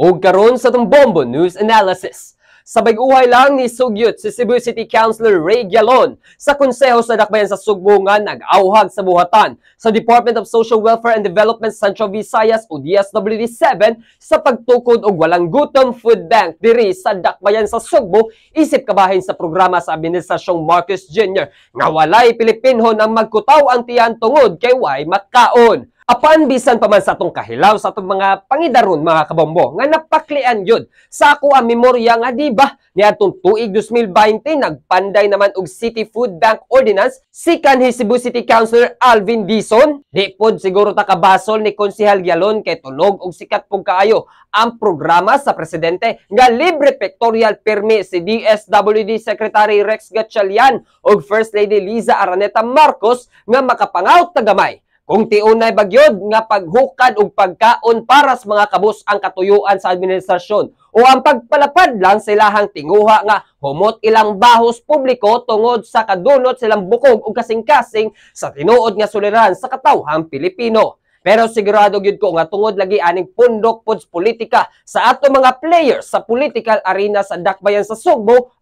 O karon sa itong Bombo News Analysis. Sabay uhay lang ni sugyot si Cebu City Councilor Ray Gialon sa Konseho sa Dakbayan sa Sugbo nga nag-auhag sa buhatan sa Department of Social Welfare and Development Central Visayas o DSWD-7 sa pagtukod og walang gutom food bank diri sa Dakbayan sa Sugbo isip kabahin sa programa sa Administrasyong Marcos Jr. nga walay Pilipinhon ang magkutaw ang tiyan tungod kay way makaon. Apan bisan pa man sa atong kahilaw sa atong mga pangidaron mga kabombo nga napaklian yun sa ako ang memorya nga diba ni atong tuig 2020 nagpanday naman og City Food Bank Ordinance si kanhi Cebu City Councilor Alvin Dizon. Di pod siguro ta kabasol ni Konsehal Gialon kay tunog og sikat pug kaayo ang programa sa presidente nga libre pictorial permi si DSWD Secretary Rex Gatchalian ug First Lady Liza Araneta Marcos nga makapangaut tagamay kung tiunay bagyod nga paghukad og pagkaon para sa mga kabus ang katuyuan sa administrasyon o ang pagpalapad lang silahang tinguha nga humot ilang bahos publiko tungod sa kadunot silang bukog og kasing-kasing sa tinuod nga suliran sa katawhang Pilipino. Pero sigurado gyud ko nga tungod lagi aning pundok pods politika sa ato mga players sa political arena sa Dakbayan sa Sugbo,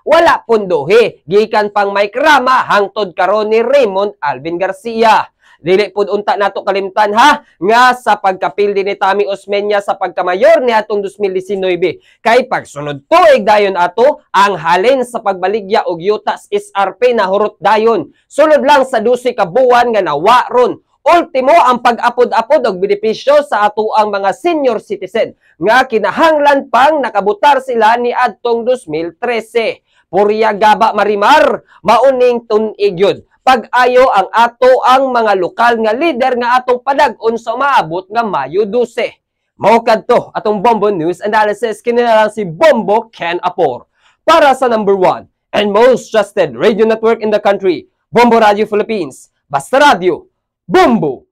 wala pundohi gikan pang Mike Rama hangtod karon ni Raymond Alvin Garcia. Dili pud unta nato kalimtan ha nga sa pagkapil ni Tami Osmeña sa pagkamayor ni atong 2019 kay pagsunod tuig dayon ato ang halin sa pagbaligya og yuta sa SRP na hurot dayon sulod lang sa 12 ka buwan nga nawa ron. Ultimo ang pag-apod-apod og benepisyo sa ato ang mga senior citizen nga kinahanglan pang nakabutar sila ni adtong 2013. Purya Gaba Marimar mauning tunig yun. Pag-ayo ang ato ang mga lokal nga leader nga atong padag-on sa maabot nga Mayo 12. Mao kadto atong Bombo News Analysis kini na lang si Bombo Ken Apor para sa number 1 and most trusted radio network in the country, Bombo Radio Philippines. Basta Radio, Bombo!